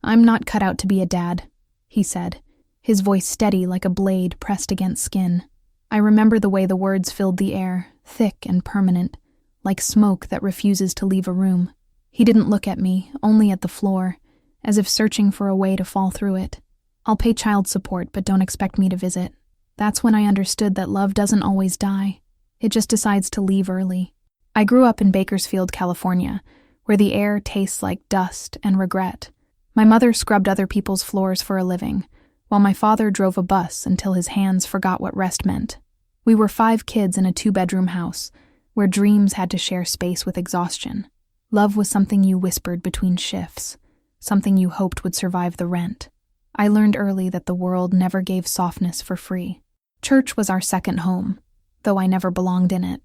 "I'm not cut out to be a dad," he said, his voice steady like a blade pressed against skin. I remember the way the words filled the air, thick and permanent, like smoke that refuses to leave a room. He didn't look at me, only at the floor, as if searching for a way to fall through it. "I'll pay child support, but don't expect me to visit." That's when I understood that love doesn't always die. It just decides to leave early. I grew up in Bakersfield, California, where the air tastes like dust and regret. My mother scrubbed other people's floors for a living, while my father drove a bus until his hands forgot what rest meant. We were 5 kids in a 2-bedroom house, where dreams had to share space with exhaustion. Love was something you whispered between shifts, something you hoped would survive the rent. I learned early that the world never gave softness for free. Church was our second home, though I never belonged in it.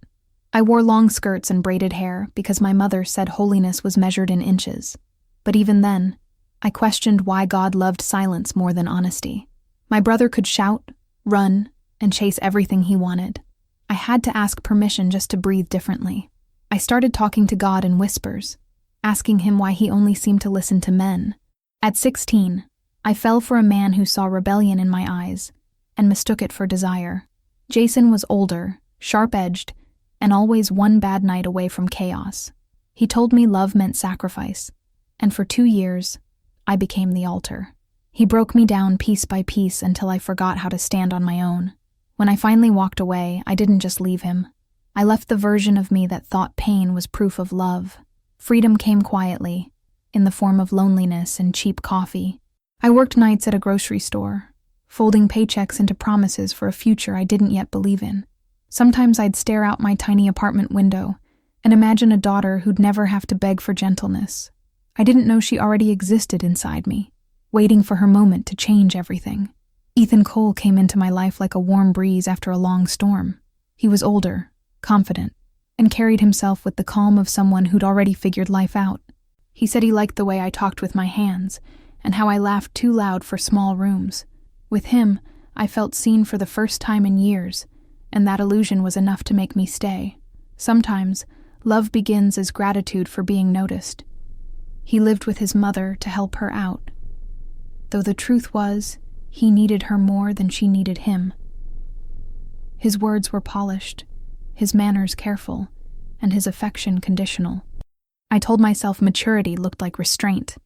I wore long skirts and braided hair because my mother said holiness was measured in inches. But even then, I questioned why God loved silence more than honesty. My brother could shout, run, and chase everything he wanted. I had to ask permission just to breathe differently. I started talking to God in whispers, asking him why he only seemed to listen to men. At 16, I fell for a man who saw rebellion in my eyes and mistook it for desire. Jason was older, sharp-edged, and always one bad night away from chaos. He told me love meant sacrifice, and for 2 years, I became the altar. He broke me down piece by piece until I forgot how to stand on my own. When I finally walked away, I didn't just leave him. I left the version of me that thought pain was proof of love. Freedom came quietly, in the form of loneliness and cheap coffee. I worked nights at a grocery store, folding paychecks into promises for a future I didn't yet believe in. Sometimes I'd stare out my tiny apartment window and imagine a daughter who'd never have to beg for gentleness. I didn't know she already existed inside me, waiting for her moment to change everything. Ethan Cole came into my life like a warm breeze after a long storm. He was older, confident, and carried himself with the calm of someone who'd already figured life out. He said he liked the way I talked with my hands and how I laughed too loud for small rooms. With him, I felt seen for the first time in years, and that illusion was enough to make me stay. Sometimes, love begins as gratitude for being noticed. He lived with his mother to help her out, though the truth was, he needed her more than she needed him. His words were polished, his manners careful, and his affection conditional. I told myself maturity looked like restraint,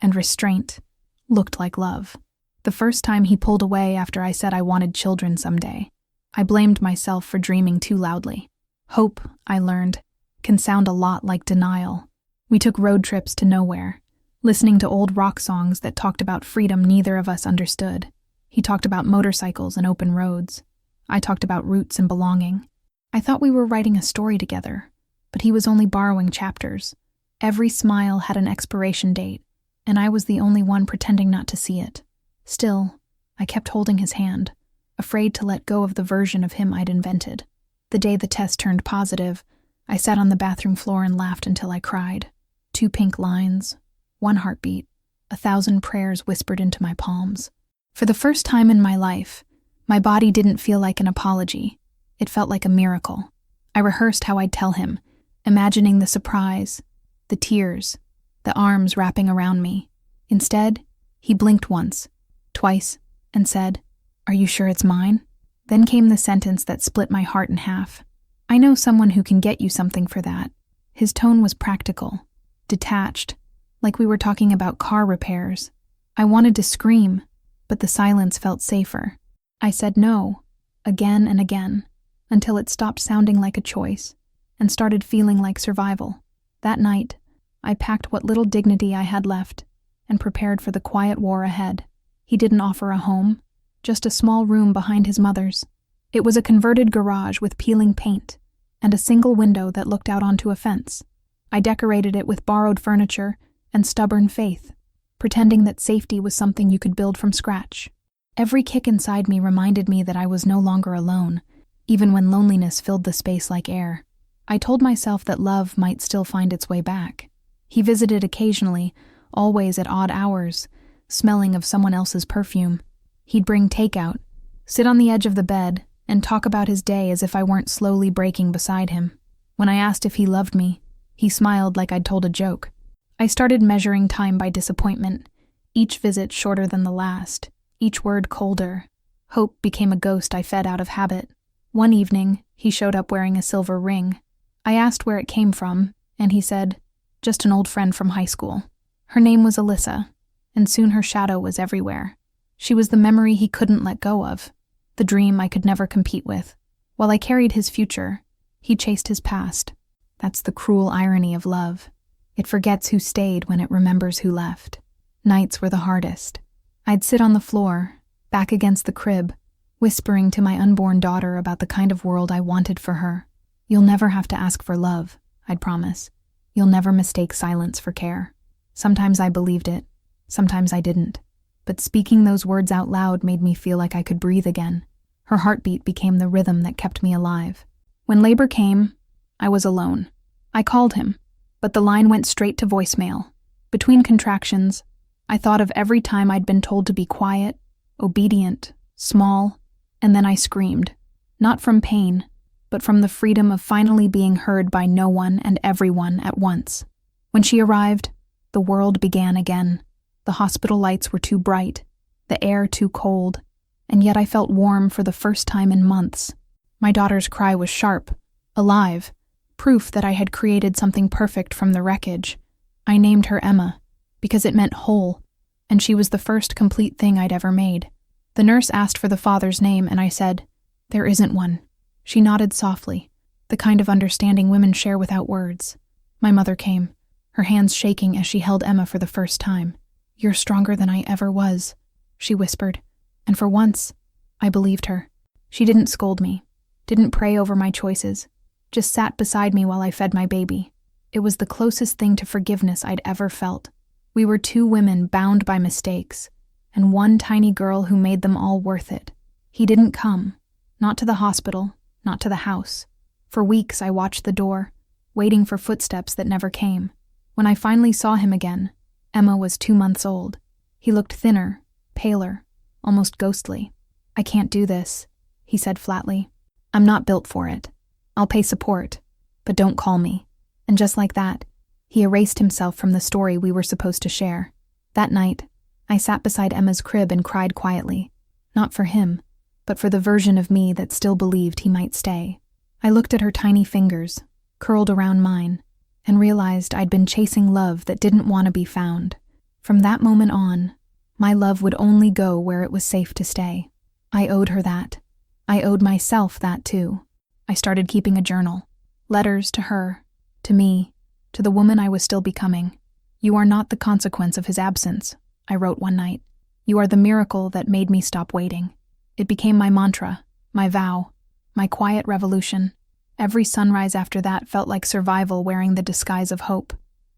and restraint looked like love. The first time he pulled away after I said I wanted children someday, I blamed myself for dreaming too loudly. Hope, I learned, can sound a lot like denial. We took road trips to nowhere, listening to old rock songs that talked about freedom neither of us understood. He talked about motorcycles and open roads. I talked about roots and belonging. I thought we were writing a story together, but he was only borrowing chapters. Every smile had an expiration date, and I was the only one pretending not to see it. Still, I kept holding his hand, afraid to let go of the version of him I'd invented. The day the test turned positive, I sat on the bathroom floor and laughed until I cried. 2 pink lines, 1 heartbeat, 1,000 prayers whispered into my palms. For the first time in my life, my body didn't feel like an apology. It felt like a miracle. I rehearsed how I'd tell him, imagining the surprise, the tears, the arms wrapping around me. Instead, he blinked once, twice, and said, "Are you sure it's mine?" Then came the sentence that split my heart in half. "I know someone who can get you something for that." His tone was practical, detached, like we were talking about car repairs. I wanted to scream, but the silence felt safer. I said no, again and again, until it stopped sounding like a choice and started feeling like survival. That night, I packed what little dignity I had left and prepared for the quiet war ahead. He didn't offer a home, just a small room behind his mother's. It was a converted garage with peeling paint and a single window that looked out onto a fence. I decorated it with borrowed furniture and stubborn faith, pretending that safety was something you could build from scratch. Every kick inside me reminded me that I was no longer alone, even when loneliness filled the space like air. I told myself that love might still find its way back. He visited occasionally, always at odd hours, smelling of someone else's perfume. He'd bring takeout, sit on the edge of the bed, and talk about his day as if I weren't slowly breaking beside him. When I asked if he loved me, he smiled like I'd told a joke. I started measuring time by disappointment, each visit shorter than the last, each word colder. Hope became a ghost I fed out of habit. One evening, he showed up wearing a silver ring. I asked where it came from, and he said, "Just an old friend from high school." Her name was Alyssa, and soon her shadow was everywhere. She was the memory he couldn't let go of, the dream I could never compete with. While I carried his future, he chased his past. That's the cruel irony of love. It forgets who stayed when it remembers who left. Nights were the hardest. I'd sit on the floor, back against the crib, whispering to my unborn daughter about the kind of world I wanted for her. "You'll never have to ask for love," I'd promise. "You'll never mistake silence for care." Sometimes I believed it, sometimes I didn't. But speaking those words out loud made me feel like I could breathe again. Her heartbeat became the rhythm that kept me alive. When labor came, I was alone. I called him, but the line went straight to voicemail. Between contractions, I thought of every time I'd been told to be quiet, obedient, small, and then I screamed. Not from pain, but from the freedom of finally being heard by no one and everyone at once. When she arrived, the world began again. The hospital lights were too bright, the air too cold, and yet I felt warm for the first time in months. My daughter's cry was sharp, alive, proof that I had created something perfect from the wreckage. I named her Emma, because it meant whole, and she was the first complete thing I'd ever made. The nurse asked for the father's name, and I said, "There isn't one." She nodded softly, the kind of understanding women share without words. My mother came, her hands shaking as she held Emma for the first time. "You're stronger than I ever was," she whispered, and for once, I believed her. She didn't scold me, didn't pray over my choices, just sat beside me while I fed my baby. It was the closest thing to forgiveness I'd ever felt. We were two women bound by mistakes, and one tiny girl who made them all worth it. He didn't come, not to the hospital, not to the house. For weeks I watched the door, waiting for footsteps that never came. When I finally saw him again, Emma was 2 months old. He looked thinner, paler, almost ghostly. "I can't do this," he said flatly. "I'm not built for it. I'll pay support, but don't call me." And just like that, he erased himself from the story we were supposed to share. That night, I sat beside Emma's crib and cried quietly, not for him, but for the version of me that still believed he might stay. I looked at her tiny fingers, curled around mine, and realized I'd been chasing love that didn't want to be found. From that moment on, my love would only go where it was safe to stay. I owed her that. I owed myself that too. I started keeping a journal. Letters to her, to me, to the woman I was still becoming. "You are not the consequence of his absence," I wrote one night. "You are the miracle that made me stop waiting." It became my mantra, my vow, my quiet revolution. Every sunrise after that felt like survival wearing the disguise of hope.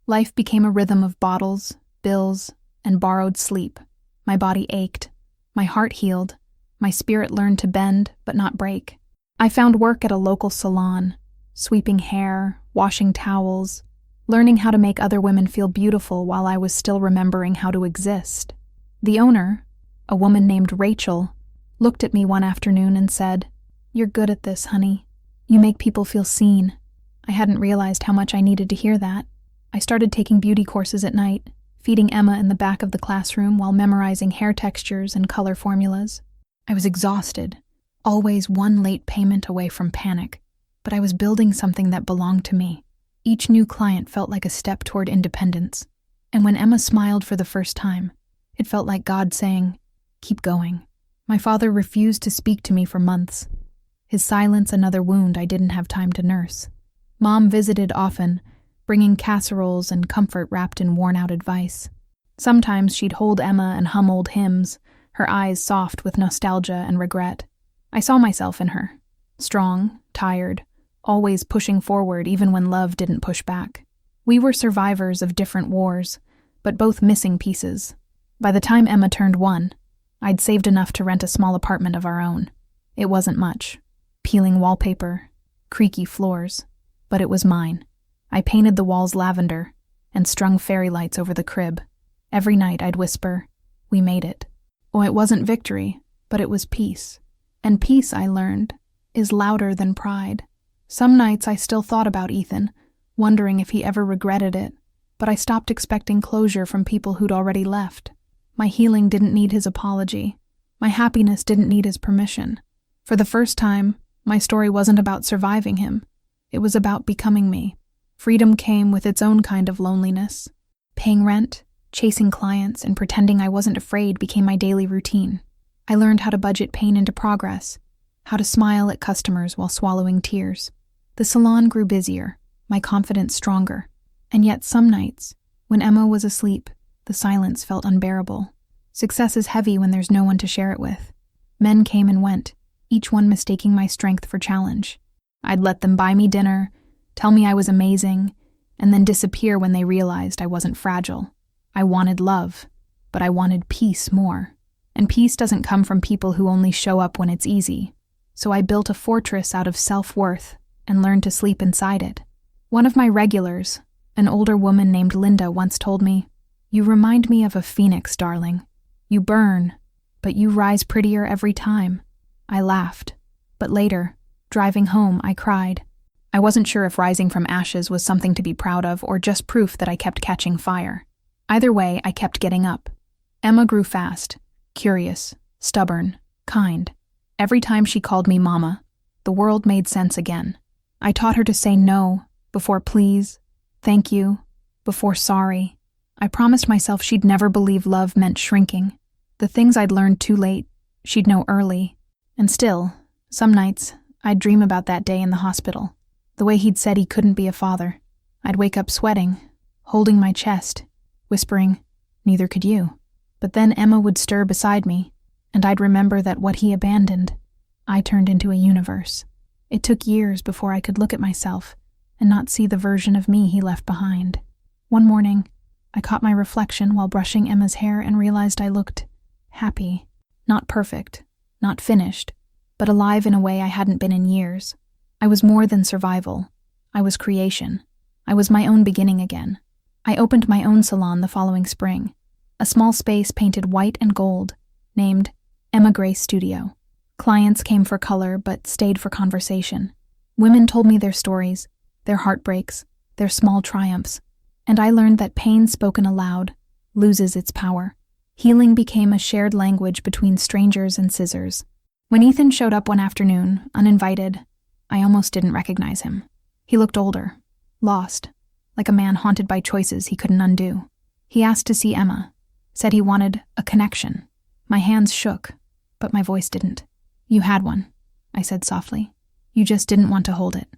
Life became a rhythm of bottles, bills, and borrowed sleep. My body ached. My heart healed. My spirit learned to bend, but not break. I found work at a local salon, sweeping hair, washing towels, learning how to make other women feel beautiful while I was still remembering how to exist. The owner, a woman named Rachel, looked at me one afternoon and said, "You're good at this, honey. You make people feel seen." I hadn't realized how much I needed to hear that. I started taking beauty courses at night, feeding Emma in the back of the classroom while memorizing hair textures and color formulas. I was exhausted, always one late payment away from panic, but I was building something that belonged to me. Each new client felt like a step toward independence, and when Emma smiled for the first time, it felt like God saying, "Keep going." My father refused to speak to me for months, his silence another wound I didn't have time to nurse. Mom visited often, bringing casseroles and comfort wrapped in worn-out advice. Sometimes she'd hold Emma and hum old hymns, her eyes soft with nostalgia and regret. I saw myself in her, strong, tired, always pushing forward even when love didn't push back. We were survivors of different wars, but both missing pieces. By the time Emma turned 1, I'd saved enough to rent a small apartment of our own. It wasn't much. Peeling wallpaper, creaky floors, but it was mine. I painted the walls lavender and strung fairy lights over the crib. Every night I'd whisper, "We made it." Oh, it wasn't victory, but it was peace. And peace, I learned, is louder than pride. Some nights I still thought about Ethan, wondering if he ever regretted it, but I stopped expecting closure from people who'd already left. My healing didn't need his apology. My happiness didn't need his permission. For the first time, my story wasn't about surviving him. It was about becoming me. Freedom came with its own kind of loneliness. Paying rent, chasing clients, and pretending I wasn't afraid became my daily routine. I learned how to budget pain into progress, how to smile at customers while swallowing tears. The salon grew busier, my confidence stronger. And yet some nights, when Emma was asleep, the silence felt unbearable. Success is heavy when there's no one to share it with. Men came and went, each one mistaking my strength for challenge. I'd let them buy me dinner, tell me I was amazing, and then disappear when they realized I wasn't fragile. I wanted love, but I wanted peace more. And peace doesn't come from people who only show up when it's easy. So I built a fortress out of self-worth and learned to sleep inside it. One of my regulars, an older woman named Linda, once told me, "You remind me of a phoenix, darling. You burn, but you rise prettier every time." I laughed, but later, driving home, I cried. I wasn't sure if rising from ashes was something to be proud of or just proof that I kept catching fire. Either way, I kept getting up. Emma grew fast, curious, stubborn, kind. Every time she called me mama, the world made sense again. I taught her to say no before please, thank you, before sorry. I promised myself she'd never believe love meant shrinking. The things I'd learned too late, she'd know early. And still, some nights, I'd dream about that day in the hospital. The way he'd said he couldn't be a father. I'd wake up sweating, holding my chest, whispering, "Neither could you." But then Emma would stir beside me, and I'd remember that what he abandoned, I turned into a universe. It took years before I could look at myself and not see the version of me he left behind. One morning, I caught my reflection while brushing Emma's hair and realized I looked happy. Not perfect, not finished, but alive in a way I hadn't been in years. I was more than survival. I was creation. I was my own beginning again. I opened my own salon the following spring, a small space painted white and gold, named Emma Grace Studio. Clients came for color but stayed for conversation. Women told me their stories, their heartbreaks, their small triumphs, and I learned that pain spoken aloud loses its power. Healing became a shared language between strangers and scissors. When Ethan showed up one afternoon, uninvited, I almost didn't recognize him. He looked older, lost, like a man haunted by choices he couldn't undo. He asked to see Emma, said he wanted a connection. My hands shook, but my voice didn't. "You had one," I said softly. "You just didn't want to hold it."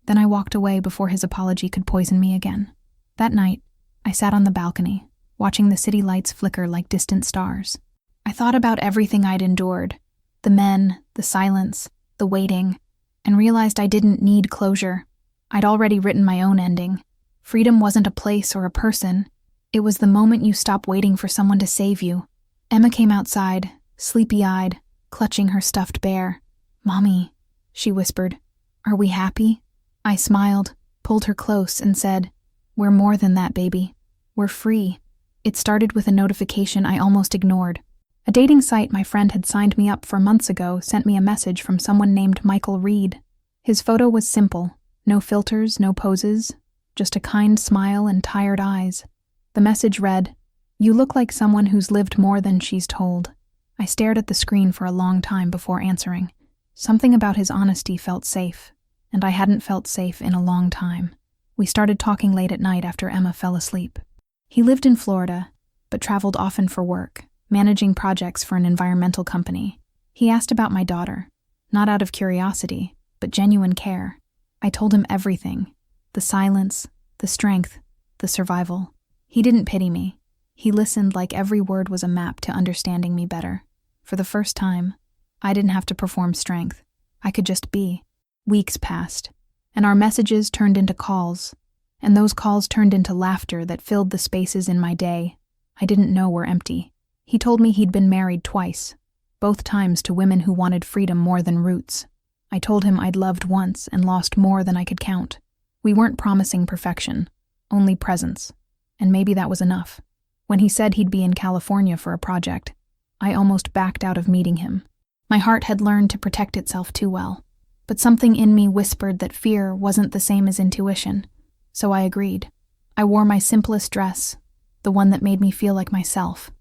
Then I walked away before his apology could poison me again. That night, I sat on the balcony, watching the city lights flicker like distant stars. I thought about everything I'd endured, the men, the silence, the waiting, and realized I didn't need closure. I'd already written my own ending. Freedom wasn't a place or a person. It was the moment you stop waiting for someone to save you. Emma came outside, sleepy-eyed, clutching her stuffed bear. "Mommy," she whispered, "are we happy?" I smiled, pulled her close, and said, "We're more than that, baby. We're free." It started with a notification I almost ignored. A dating site my friend had signed me up for months ago sent me a message from someone named Michael Reed. His photo was simple, no filters, no poses, just a kind smile and tired eyes. The message read, "You look like someone who's lived more than she's told." I stared at the screen for a long time before answering. Something about his honesty felt safe, and I hadn't felt safe in a long time. We started talking late at night after Emma fell asleep. He lived in Florida, but traveled often for work, managing projects for an environmental company. He asked about my daughter, not out of curiosity, but genuine care. I told him everything, the silence, the strength, the survival. He didn't pity me. He listened like every word was a map to understanding me better. For the first time, I didn't have to perform strength. I could just be. Weeks passed, and our messages turned into calls, and those calls turned into laughter that filled the spaces in my day I didn't know were empty. He told me he'd been married twice, both times to women who wanted freedom more than roots. I told him I'd loved once and lost more than I could count. We weren't promising perfection, only presence, and maybe that was enough. When he said he'd be in California for a project, I almost backed out of meeting him. My heart had learned to protect itself too well, but something in me whispered that fear wasn't the same as intuition, so I agreed. I wore my simplest dress, the one that made me feel like myself.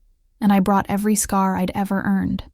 and I brought every scar I'd ever earned.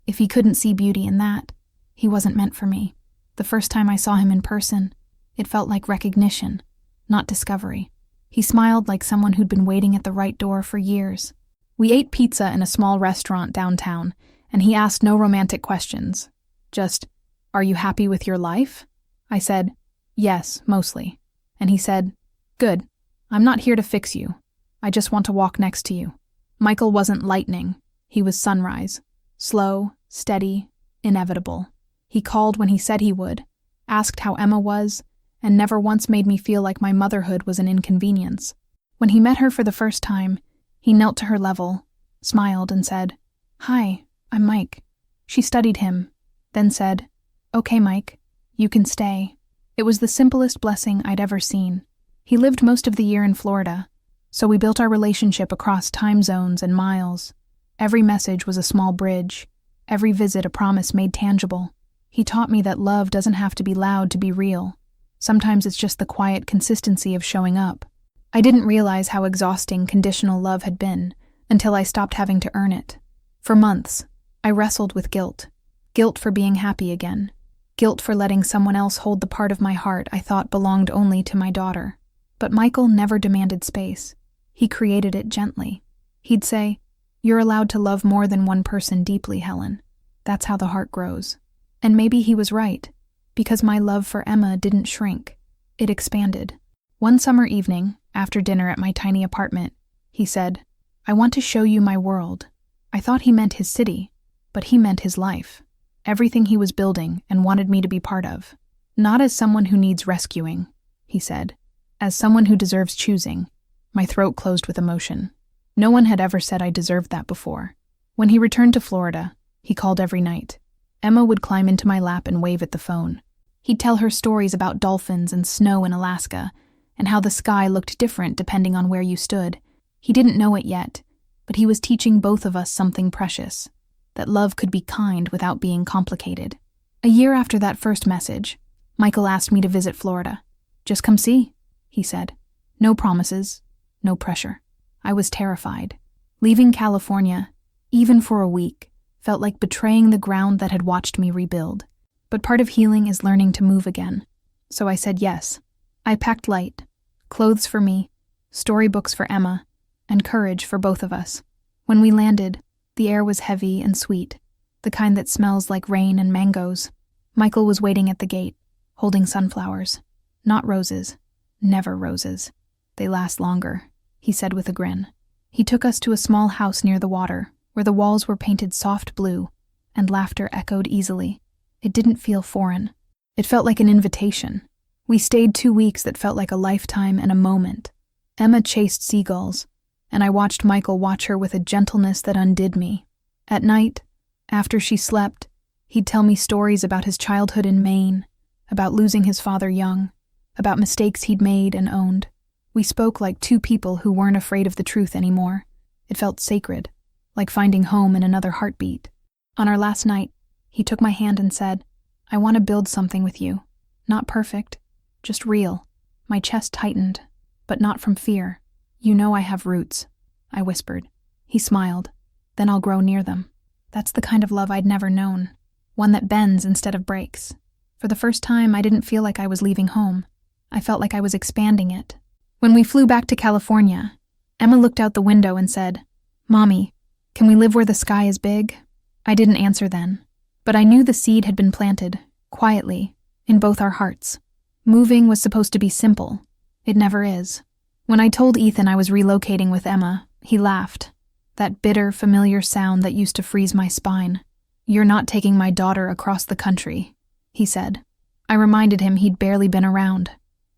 If he couldn't see beauty in that, he wasn't meant for me. The first time I saw him in person, it felt like recognition, not discovery. He smiled like someone who'd been waiting at the right door for years. We ate pizza in a small restaurant downtown, and he asked no romantic questions. Just, "Are you happy with your life?" I said, "Yes, mostly." And he said, "Good. I'm not here to fix you. I just want to walk next to you." Michael wasn't lightning. He was sunrise. Slow, steady, inevitable. He called when he said he would, asked how Emma was, and never once made me feel like my motherhood was an inconvenience. When he met her for the first time, he knelt to her level, smiled, and said, "Hi, I'm Mike." She studied him, then said, "Okay, Mike, you can stay." It was the simplest blessing I'd ever seen. He lived most of the year in Florida, so we built our relationship across time zones and miles. Every message was a small bridge, every visit a promise made tangible. He taught me that love doesn't have to be loud to be real. Sometimes it's just the quiet consistency of showing up. I didn't realize how exhausting conditional love had been until I stopped having to earn it. For months, I wrestled with guilt. Guilt for being happy again. Guilt for letting someone else hold the part of my heart I thought belonged only to my daughter. But Michael never demanded space. He created it gently. He'd say, "You're allowed to love more than one person deeply, Helen. That's how the heart grows." And maybe he was right, because my love for Emma didn't shrink. It expanded. One summer evening, after dinner at my tiny apartment, he said, "I want to show you my world." I thought he meant his city, but he meant his life. Everything he was building and wanted me to be part of. "Not as someone who needs rescuing," he said. "As someone who deserves choosing." My throat closed with emotion. No one had ever said I deserved that before. When he returned to Florida, he called every night. Emma would climb into my lap and wave at the phone. He'd tell her stories about dolphins and snow in Alaska, and how the sky looked different depending on where you stood. He didn't know it yet, but he was teaching both of us something precious. That love could be kind without being complicated. A year after that first message, Michael asked me to visit Florida. "Just come see," he said. "No promises, no pressure." I was terrified. Leaving California, even for a week, felt like betraying the ground that had watched me rebuild. But part of healing is learning to move again. So I said yes. I packed light, clothes for me, storybooks for Emma, and courage for both of us. When we landed, the air was heavy and sweet, the kind that smells like rain and mangoes. Michael was waiting at the gate, holding sunflowers. Not roses. Never roses. They last longer, he said with a grin. He took us to a small house near the water, where the walls were painted soft blue, and laughter echoed easily. It didn't feel foreign. It felt like an invitation. We stayed 2 weeks that felt like a lifetime and a moment. Emma chased seagulls, and I watched Michael watch her with a gentleness that undid me. At night, after she slept, he'd tell me stories about his childhood in Maine, about losing his father young, about mistakes he'd made and owned. We spoke like two people who weren't afraid of the truth anymore. It felt sacred, like finding home in another heartbeat. On our last night, he took my hand and said, "I want to build something with you. Not perfect, just real." My chest tightened, but not from fear. "You know I have roots," I whispered. He smiled. "Then I'll grow near them." That's the kind of love I'd never known. One that bends instead of breaks. For the first time, I didn't feel like I was leaving home. I felt like I was expanding it. When we flew back to California, Emma looked out the window and said, "Mommy, can we live where the sky is big?" I didn't answer then, but I knew the seed had been planted, quietly, in both our hearts. Moving was supposed to be simple. It never is. When I told Ethan I was relocating with Emma, he laughed. That bitter, familiar sound that used to freeze my spine. "You're not taking my daughter across the country," he said. I reminded him he'd barely been around.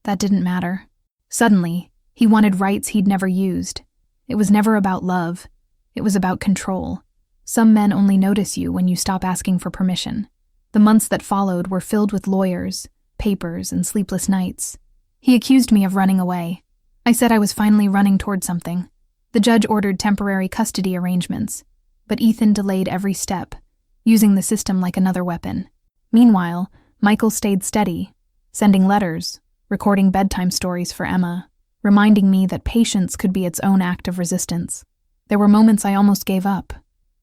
That didn't matter. Suddenly, he wanted rights he'd never used. It was never about love. It was about control. Some men only notice you when you stop asking for permission. The months that followed were filled with lawyers, papers, and sleepless nights. He accused me of running away. I said I was finally running toward something. The judge ordered temporary custody arrangements, but Ethan delayed every step, using the system like another weapon. Meanwhile, Michael stayed steady, sending letters, recording bedtime stories for Emma, reminding me that patience could be its own act of resistance. There were moments I almost gave up,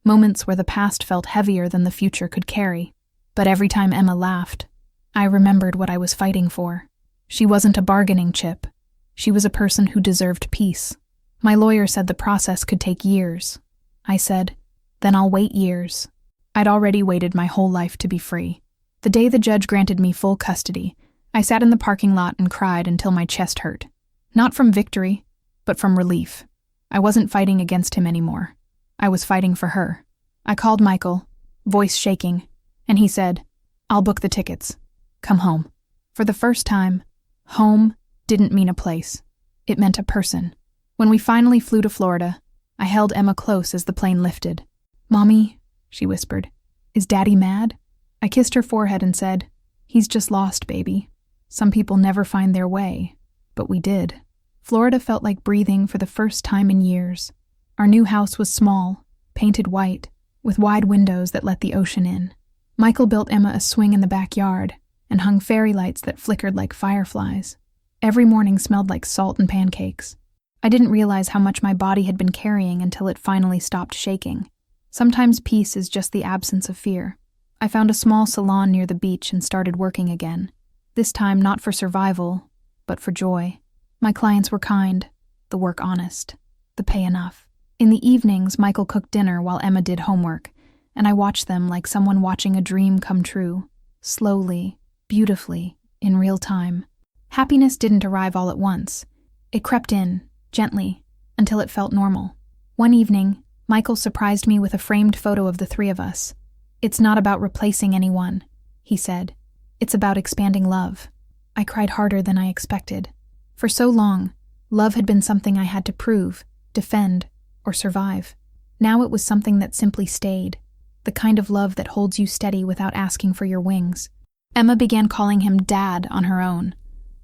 moments where the past felt heavier than the future could carry. But every time Emma laughed, I remembered what I was fighting for. She wasn't a bargaining chip. She was a person who deserved peace. My lawyer said the process could take years. I said, then I'll wait years. I'd already waited my whole life to be free. The day the judge granted me full custody, I sat in the parking lot and cried until my chest hurt. Not from victory, but from relief. I wasn't fighting against him anymore. I was fighting for her. I called Michael, voice shaking, and he said, I'll book the tickets. Come home. For the first time, home didn't mean a place. It meant a person. When we finally flew to Florida, I held Emma close as the plane lifted. Mommy, she whispered, is Daddy mad? I kissed her forehead and said, he's just lost, baby. Some people never find their way, but we did. Florida felt like breathing for the first time in years. Our new house was small, painted white, with wide windows that let the ocean in. Michael built Emma a swing in the backyard and hung fairy lights that flickered like fireflies. Every morning smelled like salt and pancakes. I didn't realize how much my body had been carrying until it finally stopped shaking. Sometimes peace is just the absence of fear. I found a small salon near the beach and started working again. This time not for survival, but for joy. My clients were kind, the work honest, the pay enough. In the evenings, Michael cooked dinner while Emma did homework, and I watched them like someone watching a dream come true, slowly, beautifully, in real time. Happiness didn't arrive all at once. It crept in, gently, until it felt normal. One evening, Michael surprised me with a framed photo of the three of us. It's not about replacing anyone, he said. It's about expanding love. I cried harder than I expected. For so long, love had been something I had to prove, defend, or survive. Now it was something that simply stayed, the kind of love that holds you steady without asking for your wings. Emma began calling him Dad on her own,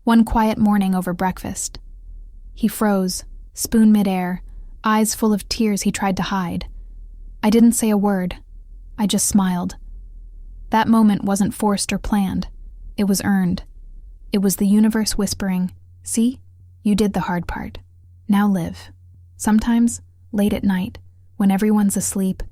one quiet morning over breakfast. He froze, spoon midair, eyes full of tears he tried to hide. I didn't say a word. I just smiled. That moment wasn't forced or planned. It was earned. It was the universe whispering, see, you did the hard part. Now live. Sometimes, late at night, when everyone's asleep,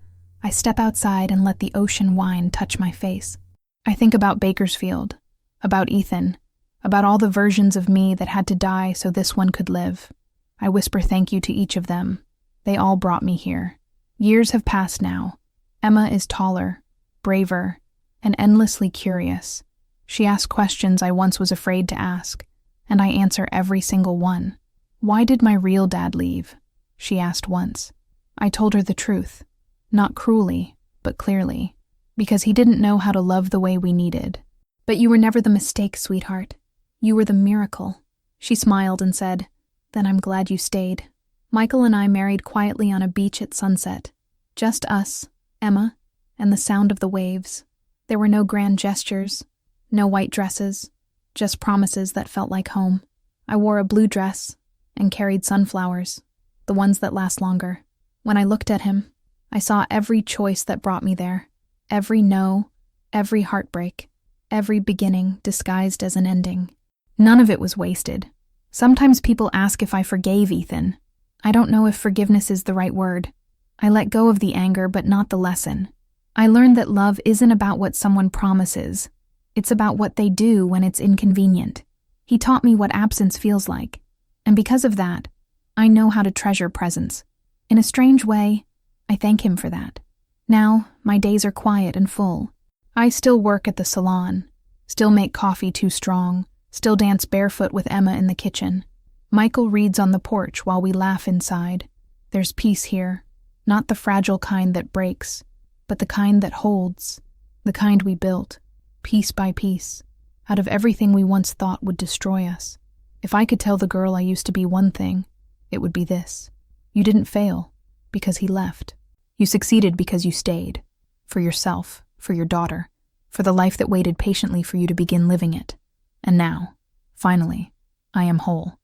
I step outside and let the ocean wine touch my face. I think about Bakersfield, about Ethan, about all the versions of me that had to die so this one could live. I whisper thank you to each of them. They all brought me here. Years have passed now. Emma is taller, braver, and endlessly curious. She asks questions I once was afraid to ask, and I answer every single one. Why did my real dad leave? She asked once. I told her the truth, not cruelly, but clearly, because he didn't know how to love the way we needed. But you were never the mistake, sweetheart. You were the miracle. She smiled and said, then I'm glad you stayed. Michael and I married quietly on a beach at sunset. Just us, Emma, and the sound of the waves. There were no grand gestures, no white dresses, just promises that felt like home. I wore a blue dress and carried sunflowers, the ones that last longer. When I looked at him, I saw every choice that brought me there, every no, every heartbreak, every beginning disguised as an ending. None of it was wasted. Sometimes people ask if I forgave Ethan. I don't know if forgiveness is the right word. I let go of the anger, but not the lesson. I learned that love isn't about what someone promises. It's about what they do when it's inconvenient. He taught me what absence feels like. And because of that, I know how to treasure presence. In a strange way, I thank him for that. Now, my days are quiet and full. I still work at the salon, still make coffee too strong, still dance barefoot with Emma in the kitchen. Michael reads on the porch while we laugh inside. There's peace here, not the fragile kind that breaks, but the kind that holds, the kind we built, piece by piece, out of everything we once thought would destroy us. If I could tell the girl I used to be one thing, it would be this. You didn't fail because he left. You succeeded because you stayed. For yourself, for your daughter, for the life that waited patiently for you to begin living it. And now, finally, I am whole.